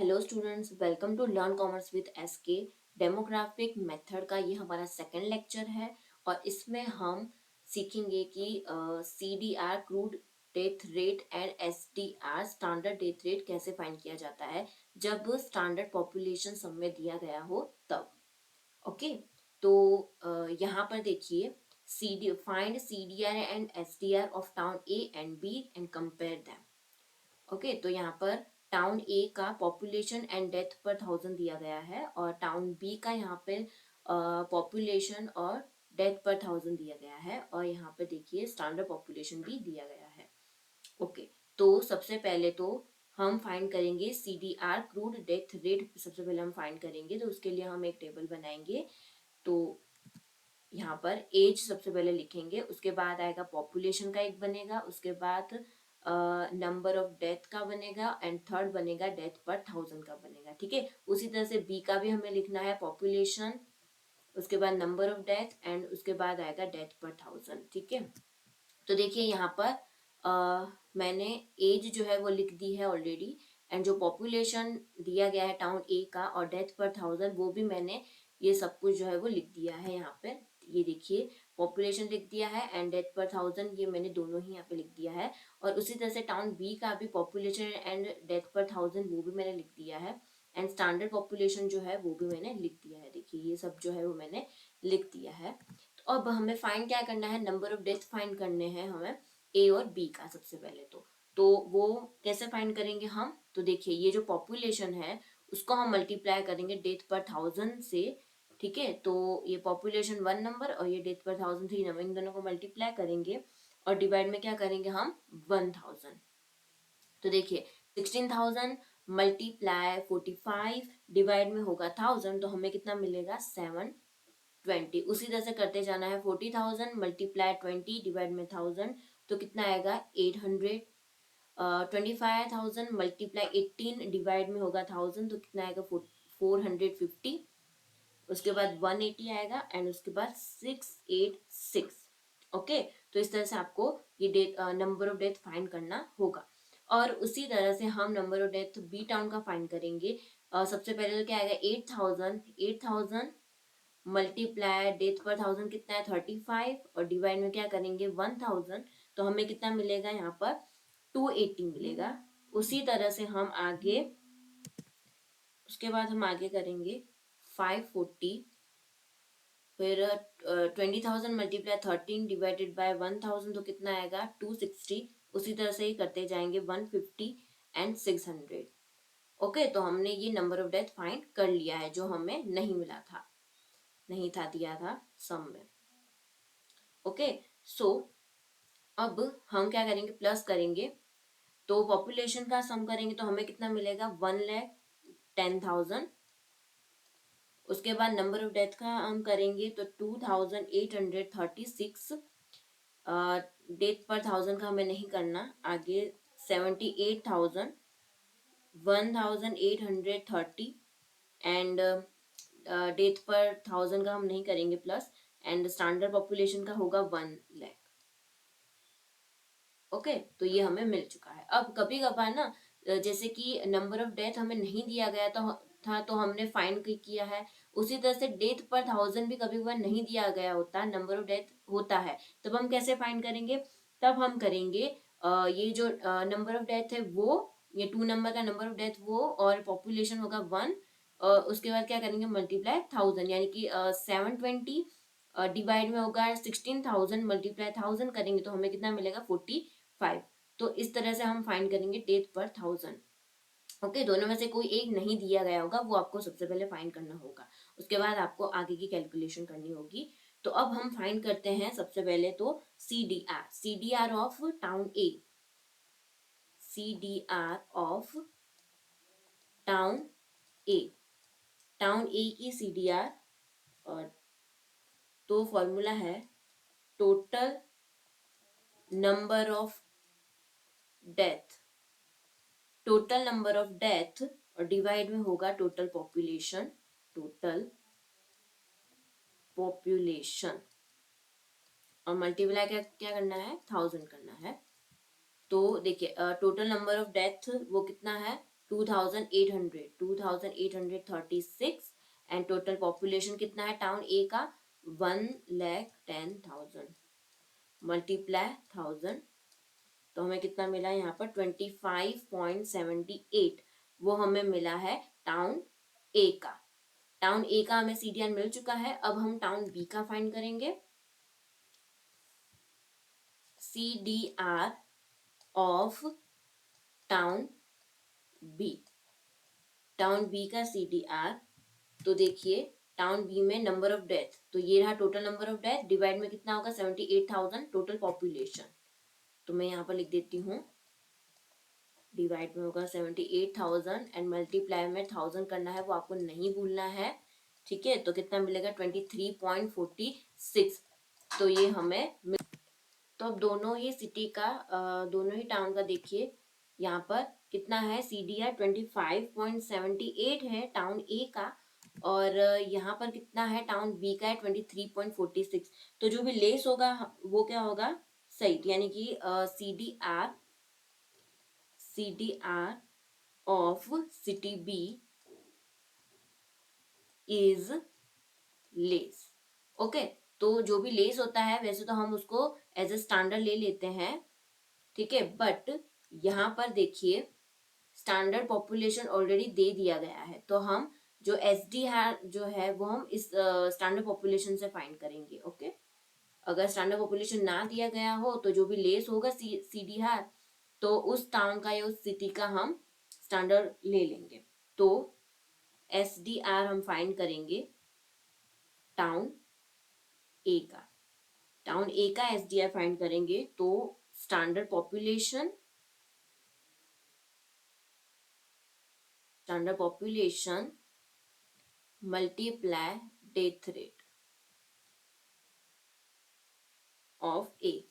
Hello students, welcome to learn commerce with SK. Demographic method का ये हमारा second lecture है और इसमें हम सीखेंगे कि CDR crude death rate and SDR standard death rate कैसे फाइंड किया जाता है जब स्टैंडर्ड पॉपुलेशन सम में दिया गया हो तब। ओके, तो यहाँ पर देखिए, see find CDR and SDR of town A and B and compare them. Okay, तो यहाँ पर टाउन ए का पॉपुलेशन एंड डेथ पर 1000 दिया गया है और टाउन बी का यहाँ पे पॉपुलेशन और डेथ पर 1000 दिया गया है और यहाँ पे देखिए स्टैंडर्ड पॉपुलेशन भी दिया गया है। ओके, तो सबसे पहले तो हम फाइंड करेंगे सीडीआर क्रूड डेथ रेट। सबसे पहले हम फाइंड करेंगे तो उसके लिए हम एक टेबल बनाएंगे। तो यहाँ पर एज सबसे पहले लिखेंगे, उसके बाद आएगा पॉपुलेशन का एक बनेगा, उसके बाद नंबर ऑफ डेथ का बनेगा एंड थर्ड बनेगा डेथ पर 1000 का बनेगा। ठीक है, उसी तरह से बी का भी हमें लिखना है, पॉपुलेशन, उसके बाद नंबर ऑफ डेथ एंड उसके बाद आएगा डेथ पर 1000। ठीक है, तो देखिए यहाँ पर मैंने एज जो है वो लिख दी है ऑलरेडी एंड जो पॉपुलेशन दिया गया है टाउन ए का और डेथ पर 1000 वो भी मैंने ये सब कुछ जो है वो लिख दिया है यहाँ पे। ये देखिए, पॉपुलेशन लिख दिया है एंड डेथ पर 1000 ये मैंने दोनों ही यहाँ पे लिख दिया है और उसी तरह से टाउन बी का भी पॉपुलेशन एंड डेथ पर 1000 वो भी मैंने लिख दिया है एंड स्टैंडर्ड पॉपुलेशन जो है वो भी मैंने लिख दिया है। देखिए ये सब जो है वो मैंने लिख दिया है। तो अब हमें फाइंड क्या करना है, नंबर ऑफ डेथ फाइंड करने हैं हमें ए और बी का। सबसे पहले तो वो कैसे फाइंड करेंगे हम, तो देखिए ये जो पॉपुलेशन है उसको हम मल्टीप्लाई करेंगे डेथ पर 1000 से। ठीक है, तो ये पॉपुलेशन 1 नंबर और ये डेथ पर 1000 3 नंबर, इन दोनों को मल्टीप्लाई करेंगे और डिवाइड में क्या करेंगे हम 1000। तो देखिए 16000 मल्टीप्लाई 45 डिवाइड में होगा 1000 तो हमें कितना मिलेगा 720। उसी तरह से करते जाना है, 40,000 मल्टीप्लाई 20 डिवाइड में 1000 तो कितना आएगा 800। 25,000 मल्टीप्लाई 18 डिवाइड में होगा 1000 तो कितना आएगा 450। उसके बाद 180 आएगा एंड उसके बाद 686। ओके, तो इस तरह से आपको ये date number of death find करना होगा और उसी तरह से हम number of death B town का फाइंड करेंगे। सबसे पहले तो क्या आएगा 8000 मल्टीप्लाई डेथ पर 1000 कितना है 35 और डिवाइड में क्या करेंगे 1000 तो हमें कितना मिलेगा यहाँ पर 280 मिलेगा। उसी तरह से हम आगे, उसके बाद हम आगे करेंगे 540, फिर 20,000 मल्टीप्लाई 13 डिवाइडेड बाय 1000 तो कितना आएगा 260। उसी तरह से ही करते जाएंगे 150 एंड 600। ओके, तो हमने ये नंबर ऑफ डेथ फाइंड कर लिया है जो हमें नहीं था दिया था सम में। ओके, सो अब हम क्या करेंगे, प्लस करेंगे। तो पॉपुलेशन का सम करेंगे तो हमें कितना मिलेगा 1,10,000। उसके बाद नंबर ऑफ डेथ का हम करेंगे तो 2,836। डेथ पर 1000 का हमें नहीं करना, आगे 78,000, 1,830 एंड डेथ पर 1000 का हम नहीं करेंगे प्लस एंड स्टैंडर्ड पॉपुलेशन का होगा 1,00,000। ओके, तो ये हमें मिल चुका है। अब कभी कभार ना जैसे कि नंबर ऑफ डेथ हमें नहीं दिया गया तो हमने फाइंड किया है। उसी तरह से डेथ पर 1000 भी कभी कभार नहीं दिया गया होता, नंबर ऑफ डेथ होता है, तब हम कैसे फाइंड करेंगे, तब हम करेंगे ये जो नंबर ऑफ डेथ है वो, ये 2 नंबर का नंबर ऑफ डेथ वो और पॉपुलेशन होगा 1। उसके बाद क्या करेंगे मल्टीप्लाई 1000 यानी कि 720 डिवाइड में होगा 16,000 मल्टीप्लाई 1000 करेंगे तो हमें कितना मिलेगा 45। तो इस तरह से हम फाइंड करेंगे डेथ पर 1000। ओके, दोनों में से कोई एक नहीं दिया गया होगा, वो आपको सबसे पहले फाइंड करना होगा, उसके बाद आपको आगे की कैलकुलेशन करनी होगी। तो अब हम फाइंड करते हैं सबसे पहले तो CDR of town A, CDR of town A, town A की सीडीआर। और तो फॉर्मूला है total number of death, total number of death और डिवाइड में होगा टोटल पॉपुलेशन, टोटल पॉपुलेशन और मल्टीप्लाई क्या क्या करना है 1000 करना है। तो देखिए टोटल नंबर ऑफ डेथ वो कितना है 2836 एंड टोटल पॉपुलेशन कितना है टाउन ए का 1,10,000 मल्टीप्लाई 1000 तो हमें कितना मिला यहाँ पर 25.78 वो हमें मिला है टाउन ए का। टाउन ए का हमें सीडीआर मिल चुका है। अब हम टाउन बी का फाइंड करेंगे। CDR of town B, town B का सीडीआर तो देखिए टाउन बी में नंबर ऑफ डेथ तो ये रहा total number of death divide में कितना होगा 78,000 टोटल पॉपुलेशन। तो मैं यहाँ पर लिख देती हूँ डिवाइड में होगा 78,000 एंड मल्टीप्लाई में 1000 करना है, वो आपको नहीं भूलना है। ठीक है, तो कितना मिलेगा 23.46। तो ये हमें तो अब दोनों ही सिटी का दोनों ही टाउन का देखिए यहाँ पर कितना है सीडीआर 25.78 है टाउन ए का और यहाँ पर कितना है टाउन बी का है 23.46। तो जो भी लेस होगा वो क्या होगा सही, यानी कि CDR of city B is less. Okay, तो जो भी लेस होता है वैसे तो हम उसको एज ए स्टैंडर्ड ले लेते हैं। ठीक है, बट यहाँ पर देखिए स्टैंडर्ड पॉपुलेशन ऑलरेडी दे दिया गया है तो हम जो एसडी है जो है वो हम इस स्टैंडर्ड पॉपुलेशन से फाइंड करेंगे। ओके, अगर स्टैंडर्ड पॉपुलेशन ना दिया गया हो तो जो भी लेस होगा सीडीआर तो उस टाउन का या उस सिटी का हम स्टैंडर्ड ले लेंगे। तो एसडीआर हम फाइंड करेंगे टाउन ए का। टाउन ए का एसडीआर फाइंड करेंगे तो standard population multiply death rate of A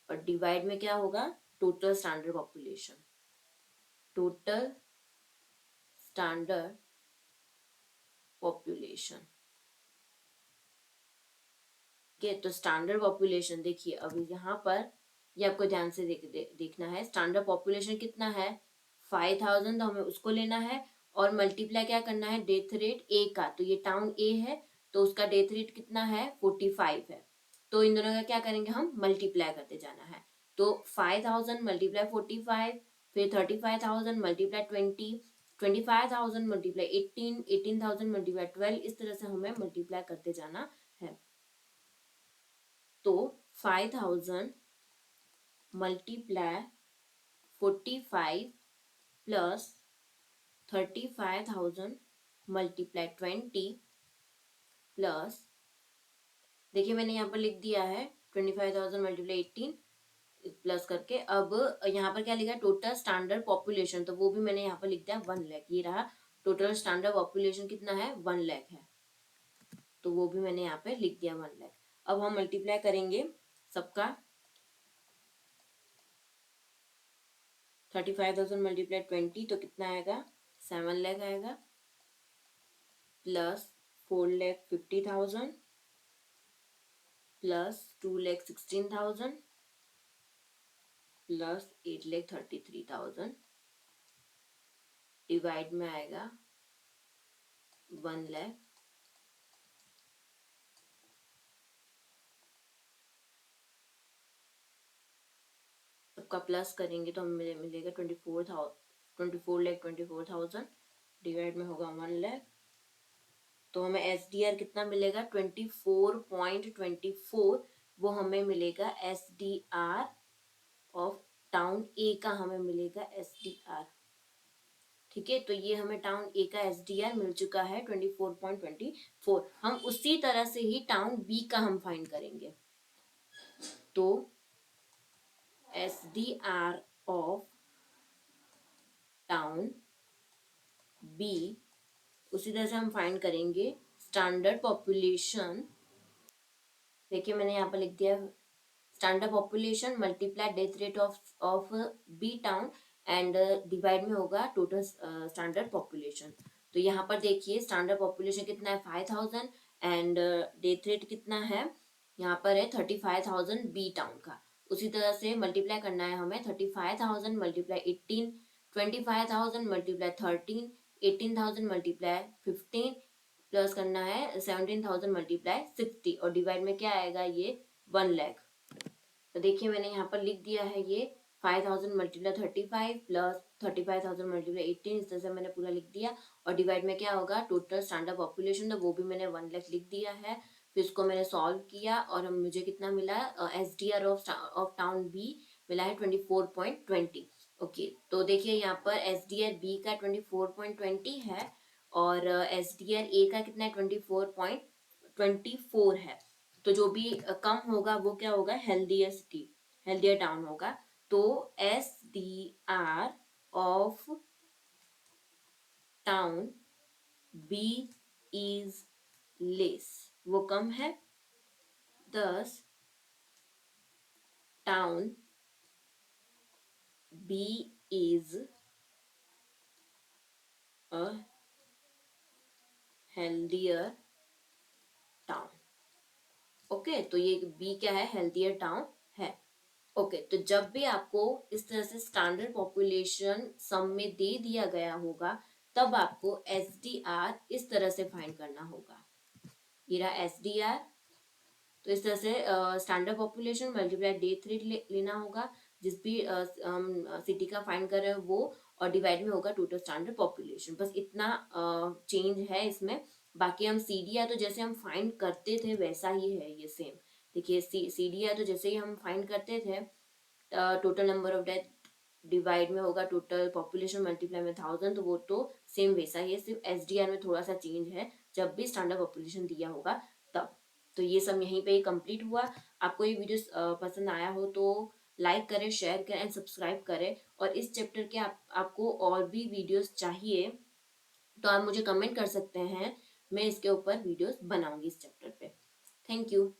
और डिवाइड में क्या होगा total standard population. Total standard population के तो स्टैंडर्ड पॉपुलेशन देखिए अभी यहाँ पर ये आपको ध्यान से देखना है। स्टैंडर्ड पॉपुलेशन कितना है 5,000 तो हमें उसको लेना है और मल्टीप्लाई क्या करना है डेथ रेट ए का। तो ये टाउन ए है तो उसका डेथ रेट कितना है 45 है। तो इन दोनों का क्या करेंगे हम मल्टीप्लाई करते जाना है। तो 5,000 मल्टीप्लाई 45 फिर 35,000 मल्टीप्लाई 20 25,000 मल्टीप्लाई 18 18,000 मल्टीप्लाई 12 इस तरह से हमें मल्टीप्लाई करते जाना है। तो 5,000 मल्टीप्लाई 45 प्लस 35,000 मल्टीप्लाई 20 प्लस देखिए मैंने यहाँ पर लिख दिया है 25,000 मल्टीप्लाई 18 प्लस करके। अब यहाँ पर क्या लिखा है टोटल स्टैंडर्ड पॉपुलेशन तो वो भी मैंने यहाँ पर लिख दिया 1 लाख। ये रहा टोटल स्टैंडर्ड पॉपुलेशन कितना है 1 लाख है तो वो भी मैंने यहाँ पे लिख दिया 1 लाख। अब हम मल्टीप्लाई करेंगे सबका 35,000 मल्टीप्लाई 20 तो कितना आएगा 7 लाख आएगा प्लस 4,50,000 प्लस 2,16,000 प्लस 8,33,000 डिवाइड में आएगा 1 लाख। सबका प्लस करेंगे तो हमें मिलेगा 24,24,24,000 डिवाइड में होगा 1 लाख। तो हमें एसडीआर कितना मिलेगा 24.24 वो हमें मिलेगा एसडीआर ऑफ टाउन ए का हमें मिलेगा एसडीआर। ठीक है, तो ये हमें टाउन ए का एसडीआर मिल चुका है 24.24। हम उसी तरह से ही टाउन बी का हम फाइंड करेंगे। तो एसडीआर ऑफ टाउन बी उसी तरह से हम फाइंड करेंगे स्टैंडर्ड पॉपुलेशन। देखिए मैंने यहाँ पर लिख दिया standard population multiply death rate of B town and divide में होगा टोटल स्टैंडर्ड पॉपुलेशन। तो यहाँ पर देखिए स्टैंडर्ड पॉपुलेशन कितना है 5,000 एंड डेथ रेट कितना है यहाँ पर है 35,000 बी टाउन का। उसी तरह से मल्टीप्लाई करना है हमें 35,000 मल्टीप्लाई 18 25,000 मल्टीप्लाई 13, 18,000 मल्टीप्लाई 15, प्लस करना है 17,000 मल्टीप्लाई 60 और डिवाइड में क्या आएगा ये 1 लाख। तो देखिए मैंने यहाँ पर लिख दिया है ये 5,000 मल्टीप्लाई 35 प्लस 35,000 मल्टीप्लाई 18, इस तरह से मैंने पूरा लिख दिया। और डिवाइड में क्या होगा टोटल स्टैंडर्ड पॉपुलेशन, तो वो भी मैंने 1 लाख लिख दिया है। फिर इसको मैंने सॉल्व किया और मुझे कितना मिला, SDR ऑफ टाउन बी मिला है 24.20। ओके, तो देखिए यहाँ पर SDR बी का 24.20 है और SDR ए का कितना है 24.24 है। तो जो भी कम होगा वो क्या होगा, हेल्दियर सिटी, हेल्दियर टाउन होगा। तो SDR of town B is less, वो कम है। This town B is a healthier town. Okay, तो ये बी क्या है, हेल्दियर टाउन है। ओके, तो जब भी आपको इस तरह से स्टैंडर्ड पॉपुलेशन सम में दे दिया गया होगा तब आपको SDR इस तरह से फाइंड करना होगा। ये रहा SDR, तो इस तरह से standard population multiply death rate लेना होगा, जिस भी सिटी का फाइंड कर रहे हो वो, और डिवाइड में होगा टोटल स्टैंडर्ड पॉपुलेशन। बस इतना चेंज है इसमें। बाकी हम CDR तो जैसे हम फाइंड करते थे वैसा ही है ये सेम। देखिए CDR तो जैसे ही हम फाइंड करते थे, total number of death divide में होगा टोटल पॉपुलेशन मल्टीप्लाई में 1000, तो वो तो सेम वैसा ही है, सिर्फ SDR में थोड़ा सा चेंज है जब भी स्टैंडर्ड पॉपुलेशन दिया होगा तब। तो ये सब यहीं पे ही कंप्लीट हुआ। आपको ये वीडियो पसंद आया हो तो लाइक करें, शेयर करें एंड सब्सक्राइब करें। और इस चैप्टर के आपको और भी वीडियोस चाहिए तो आप मुझे कमेंट कर सकते हैं, मैं इसके ऊपर वीडियोस बनाऊंगी इस चैप्टर पे। Thank you.